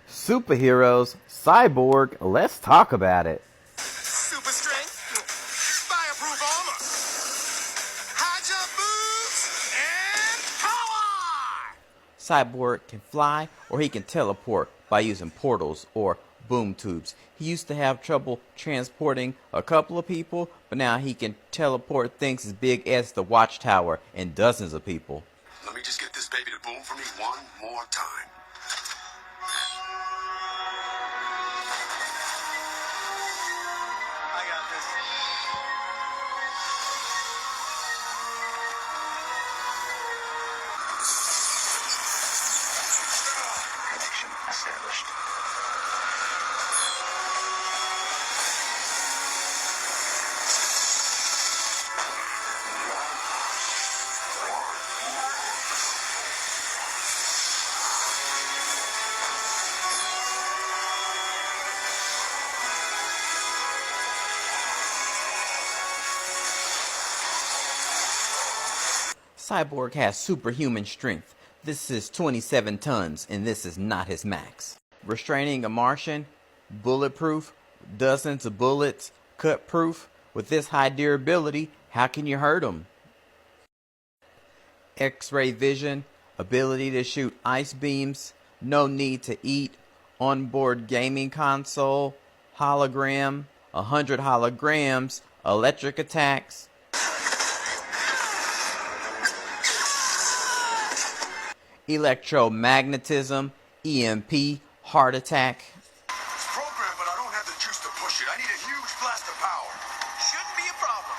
Superheroes, Cyborg, let's talk about it. Super strength, fireproof armor, high jump moves, and power! Cyborg can fly or he can teleport by using portals or boom tubes. He used to have trouble transporting a couple of people, but now he can teleport things as big as the Watchtower and dozens of people. Let me just get this baby to boom for me one more time. I got this. Connection established. Cyborg has superhuman strength. This is 27 tons, and this is not his max. Restraining a Martian, bulletproof, dozens of bullets, cut proof. With this high durability, how can you hurt him? X-ray vision, ability to shoot ice beams, no need to eat, onboard gaming console, hologram, 100 holograms, electric attacks. Electromagnetism, EMP, heart attack. It's programmed, but I don't have the juice to push it. I need a huge blast of power. Shouldn't be a problem.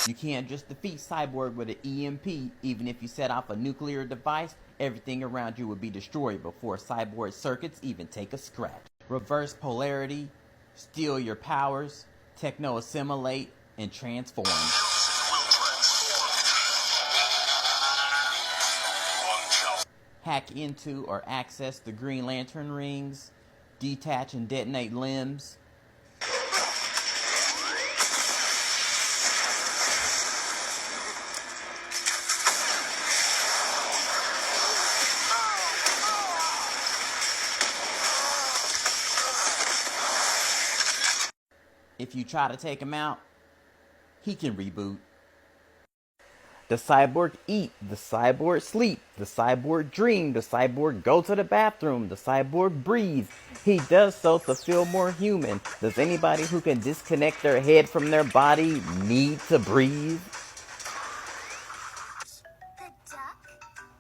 You can't just defeat Cyborg with an EMP. Even if you set off a nuclear device, everything around you would be destroyed before Cyborg's circuits even take a scratch. Reverse polarity, steal your powers, techno-assimilate, and transform. Hack into or access the Green Lantern rings, detach and detonate limbs. If you try to take him out, he can reboot. The Cyborg eat, the Cyborg sleep, the Cyborg dream, the Cyborg go to the bathroom, the Cyborg breathe. He does so to feel more human. Does anybody who can disconnect their head from their body need to breathe? The duck,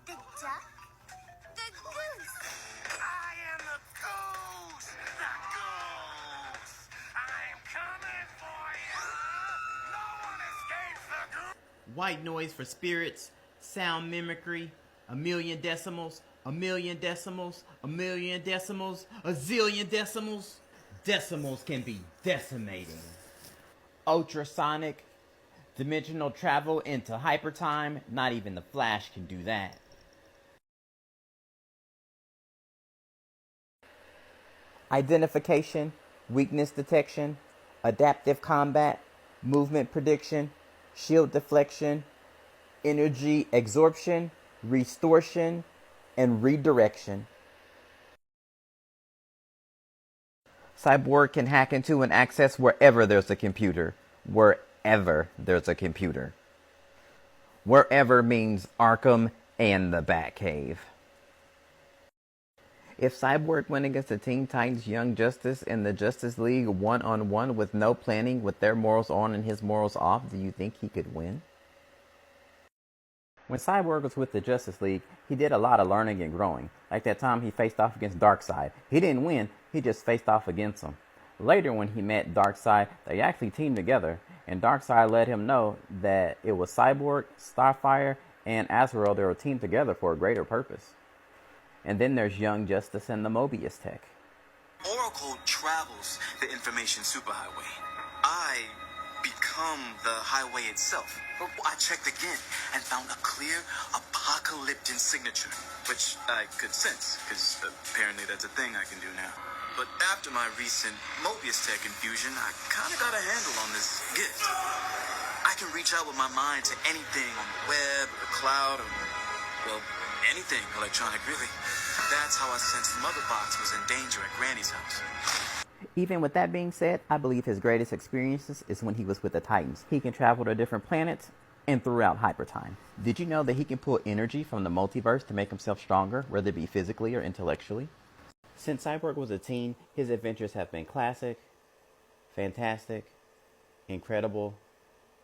the duck, the goose. I am the goose! The goose! I'm coming for you! No one escapes the goose! White noise for spirits, sound mimicry, a million decimals, a million decimals, a million decimals, a zillion decimals. Decimals can be decimating. Ultrasonic, dimensional travel into hypertime, not even the Flash can do that. Identification, weakness detection, adaptive combat, movement prediction, shield deflection, energy absorption, restoration, and redirection. Cyborg can hack into and access wherever there's a computer. Wherever there's a computer. Wherever means Arkham and the Batcave. If Cyborg went against the Teen Titans Young Justice in the Justice League one-on-one with no planning, with their morals on and his morals off, do you think he could win? When Cyborg was with the Justice League, he did a lot of learning and growing. Like that time he faced off against Darkseid. He didn't win, he just faced off against him. Later when he met Darkseid, they actually teamed together, and Darkseid let him know that it was Cyborg, Starfire, and Azrael that were teamed together for a greater purpose. And then there's Young Justice and the Mobius tech. Oracle travels the information superhighway. I become become the highway itself. I checked again and found a clear apocalyptic signature, which I could sense, because apparently that's a thing I can do now. But after my recent Mobius Tech infusion, I kind of got a handle on this gift. I can reach out with my mind to anything on the web, or the cloud, or, well, anything electronic, really. That's how I sensed Mother Box was in danger at Granny's house. Even with that being said, I believe his greatest experiences is when he was with the Titans. He can travel to different planets and throughout hypertime. Did you know that he can pull energy from the multiverse to make himself stronger, whether it be physically or intellectually? Since Cyborg was a teen, his adventures have been classic, fantastic, incredible,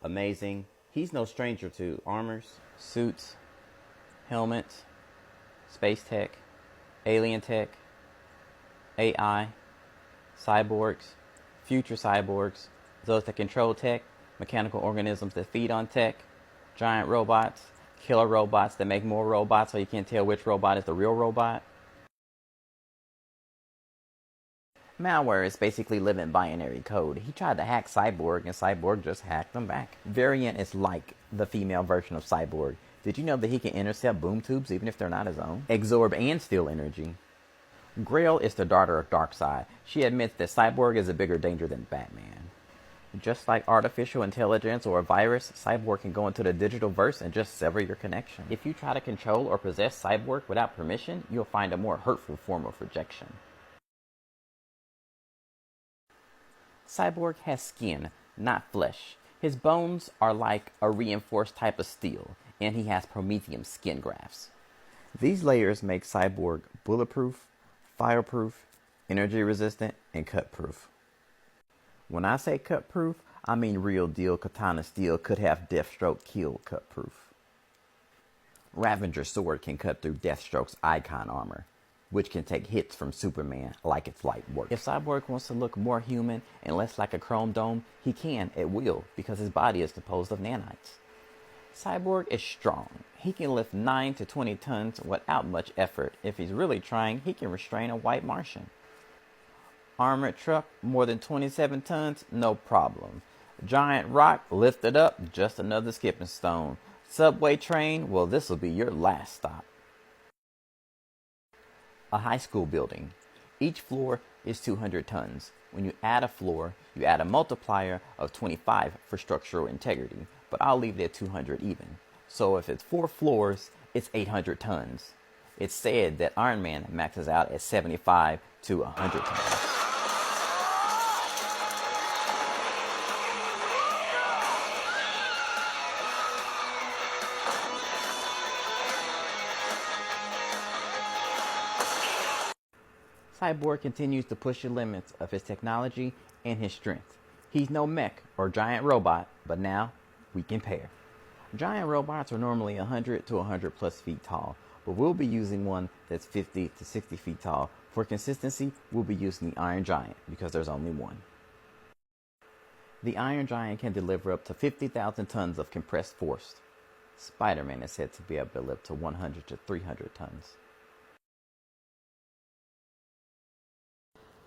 amazing. He's no stranger to armors, suits, helmets, space tech, alien tech, AI, cyborgs, future cyborgs, those that control tech, mechanical organisms that feed on tech, giant robots, killer robots that make more robots so you can't tell which robot is the real robot. Malware is basically living binary code. He tried to hack Cyborg and Cyborg just hacked him back. Variant is like the female version of Cyborg. Did you know that he can intercept boom tubes even if they're not his own? Absorb and steal energy. Grail is the daughter of Darkseid. She admits that Cyborg is a bigger danger than Batman. Just like artificial intelligence or a virus, Cyborg can go into the digital verse and just sever your connection. If you try to control or possess Cyborg without permission, you'll find a more hurtful form of rejection. Cyborg has skin, not flesh. His bones are like a reinforced type of steel, and he has promethium skin grafts. These layers make Cyborg bulletproof, fireproof, energy resistant, and cut proof. When I say cut proof, I mean real deal katana steel could have Deathstroke kill cut proof. Ravager's sword can cut through Deathstroke's icon armor, which can take hits from Superman like its light work. If Cyborg wants to look more human and less like a chrome dome, he can at will because his body is composed of nanites. Cyborg is strong. He can lift 9 to 20 tons without much effort. If he's really trying, he can restrain a white Martian. Armored truck, more than 27 tons, no problem. Giant rock, lifted up, just another skipping stone. Subway train, well, this'll be your last stop. A high school building. Each floor is 200 tons. When you add a floor, you add a multiplier of 25 for structural integrity, but I'll leave it at 200 even. So if it's 4 floors, it's 800 tons. It's said that Iron Man maxes out at 75 to 100 tons. Cyborg continues to push the limits of his technology and his strength. He's no mech or giant robot, but now we compare. Giant robots are normally 100 to 100 plus feet tall, but we'll be using one that's 50 to 60 feet tall. For consistency, we'll be using the Iron Giant because there's only one. The Iron Giant can deliver up to 50,000 tons of compressed force. Spider-Man is said to be able to lift to 100 to 300 tons.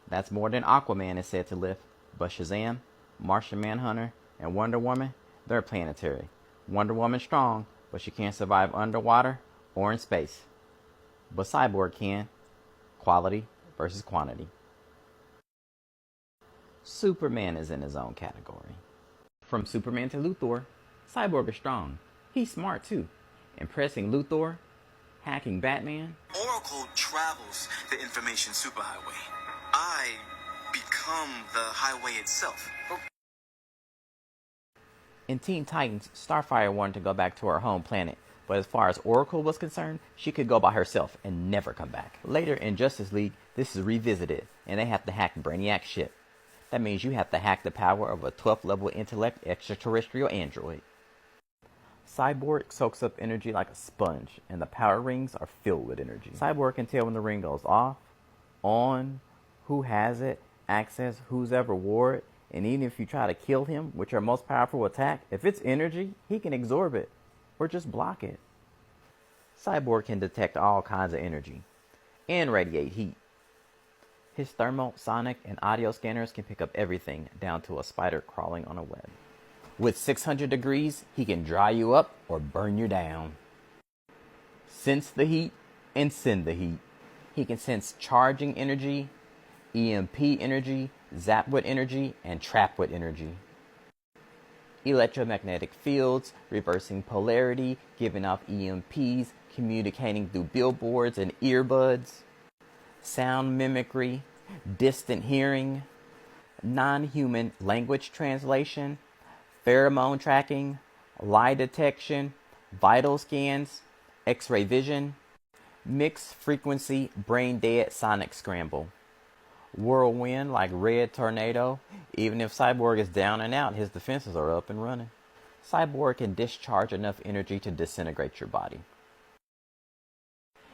That's more than Aquaman is said to lift, but Shazam, Martian Manhunter, and Wonder Woman, they're planetary. Wonder Woman's strong, but she can't survive underwater or in space. But Cyborg can. Quality versus quantity. Superman is in his own category. From Superman to Luthor, Cyborg is strong. He's smart too. Impressing Luthor, hacking Batman. Oracle travels the information superhighway. I become the highway itself. In Teen Titans, Starfire wanted to go back to her home planet, but as far as Oracle was concerned, she could go by herself and never come back. Later in Justice League, this is revisited, and they have to hack Brainiac's ship. That means you have to hack the power of a 12th level intellect extraterrestrial android. Cyborg soaks up energy like a sponge, and the power rings are filled with energy. Cyborg can tell when the ring goes off, on, who has it, access who's ever wore it, and even if you try to kill him with your most powerful attack, if it's energy, he can absorb it, or just block it. Cyborg can detect all kinds of energy, and radiate heat. His thermal, sonic, and audio scanners can pick up everything, down to a spider crawling on a web. With 600 degrees, he can dry you up or burn you down. Sense the heat and send the heat. He can sense charging energy, EMP energy, zap with energy, and trap with energy. Electromagnetic fields, reversing polarity, giving off EMPs, communicating through billboards and earbuds. Sound mimicry, distant hearing, non-human language translation, pheromone tracking, lie detection, vital scans, X-ray vision, mixed frequency brain dead sonic scramble. Whirlwind like red tornado. Even if Cyborg is down and out, his defenses are up and running. Cyborg can discharge enough energy to disintegrate your body.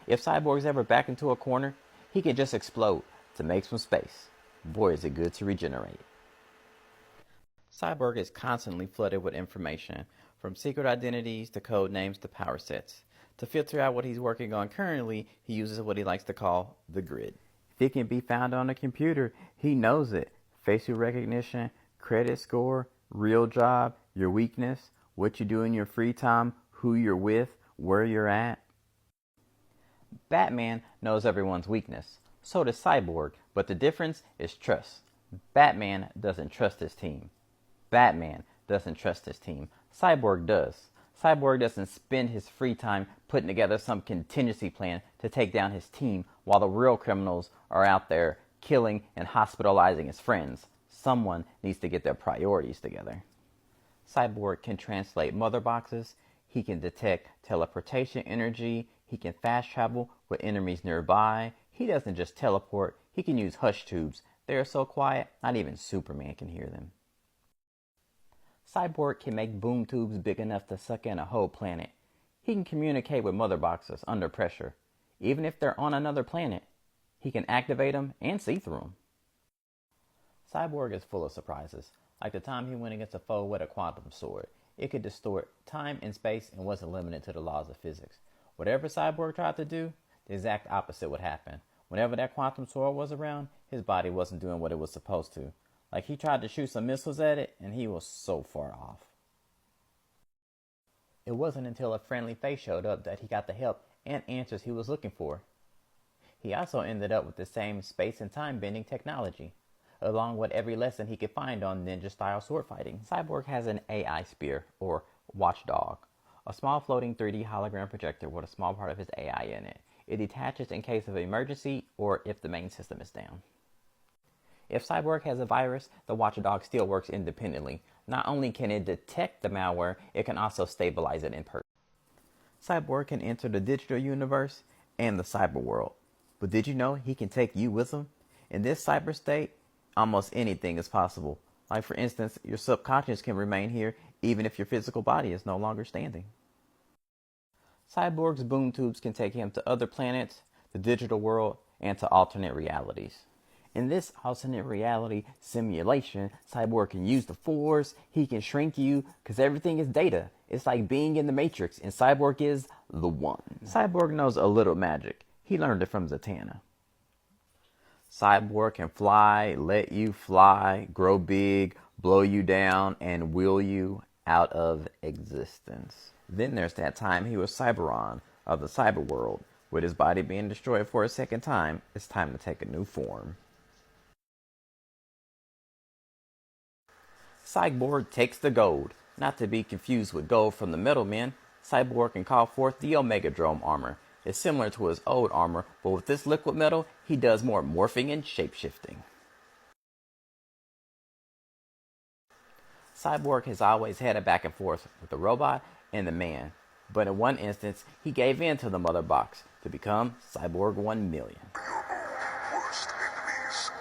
If Cyborg's ever backed into a corner, he can just explode to make some space. Boy, is it good to regenerate. Cyborg is constantly flooded with information, from secret identities to code names to power sets. To filter out what he's working on currently, he uses what he likes to call the grid. If it can be found on a computer, he knows it. Facial recognition, credit score, real job, your weakness, what you do in your free time, who you're with, where you're at. Batman knows everyone's weakness. So does Cyborg, but the difference is trust. Batman doesn't trust his team. Batman doesn't trust his team. Cyborg does. Cyborg doesn't spend his free time putting together some contingency plan to take down his team while the real criminals are out there killing and hospitalizing his friends. Someone needs to get their priorities together. Cyborg can translate mother boxes. He can detect teleportation energy. He can fast travel with enemies nearby. He doesn't just teleport. He can use hush tubes. They are so quiet, not even Superman can hear them. Cyborg can make boom tubes big enough to suck in a whole planet. He can communicate with mother boxes under pressure. Even if they're on another planet, he can activate them and see through them. Cyborg is full of surprises, like the time he went against a foe with a quantum sword. It could distort time and space and wasn't limited to the laws of physics. Whatever Cyborg tried to do, the exact opposite would happen. Whenever that quantum sword was around, his body wasn't doing what it was supposed to. Like he tried to shoot some missiles at it, and he was so far off. It wasn't until a friendly face showed up that he got the help and answers he was looking for. He also ended up with the same space and time bending technology, along with every lesson he could find on ninja-style sword fighting. Cyborg has an AI spear, or watchdog, a small floating 3D hologram projector with a small part of his AI in it. It detaches in case of emergency or if the main system is down. If Cyborg has a virus, the watchdog still works independently. Not only can it detect the malware, it can also stabilize it in person. Cyborg can enter the digital universe and the cyber world. But did you know he can take you with him? In this cyber state, almost anything is possible. Like for instance, your subconscious can remain here even if your physical body is no longer standing. Cyborg's boom tubes can take him to other planets, the digital world, and to alternate realities. In this alternate reality simulation, Cyborg can use the Force. He can shrink you because everything is data. It's like being in the Matrix, and Cyborg is the one. Cyborg knows a little magic. He learned it from Zatanna. Cyborg can fly, let you fly, grow big, blow you down, and will you out of existence. Then there's that time he was Cyberon of the cyber world. With his body being destroyed for a second time, it's time to take a new form. Cyborg takes the gold, not to be confused with gold from the metal men. Cyborg can call forth the Omegadrome armor. It's similar to his old armor, but with this liquid metal, he does more morphing and shapeshifting. Cyborg has always had a back and forth with the robot and the man, but in one instance, he gave in to the mother box to become Cyborg 1 million. Worst enemies.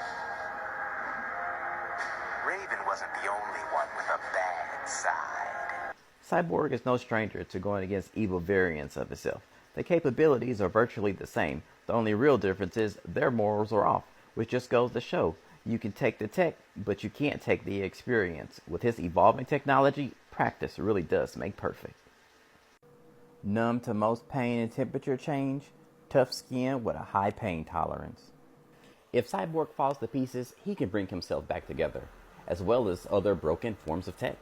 Raven wasn't the only one with a bad side. Cyborg is no stranger to going against evil variants of himself. The capabilities are virtually the same. The only real difference is their morals are off, which just goes to show you can take the tech, but you can't take the experience. With his evolving technology, practice really does make perfect. Numb to most pain and temperature change, tough skin with a high pain tolerance. If Cyborg falls to pieces, he can bring himself back together, as well as other broken forms of tech.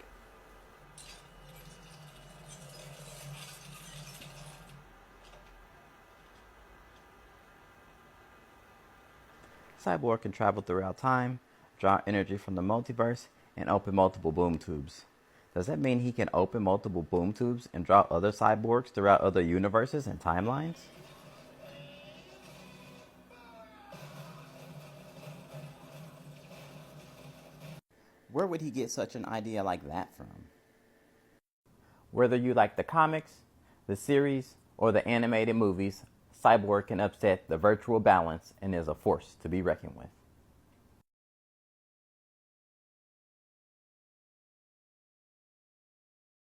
Cyborg can travel throughout time, draw energy from the multiverse, and open multiple boom tubes. Does that mean he can open multiple boom tubes and draw other cyborgs throughout other universes and timelines? Where would he get such an idea like that from? Whether you like the comics, the series, or the animated movies, Cyborg can upset the virtual balance and is a force to be reckoned with.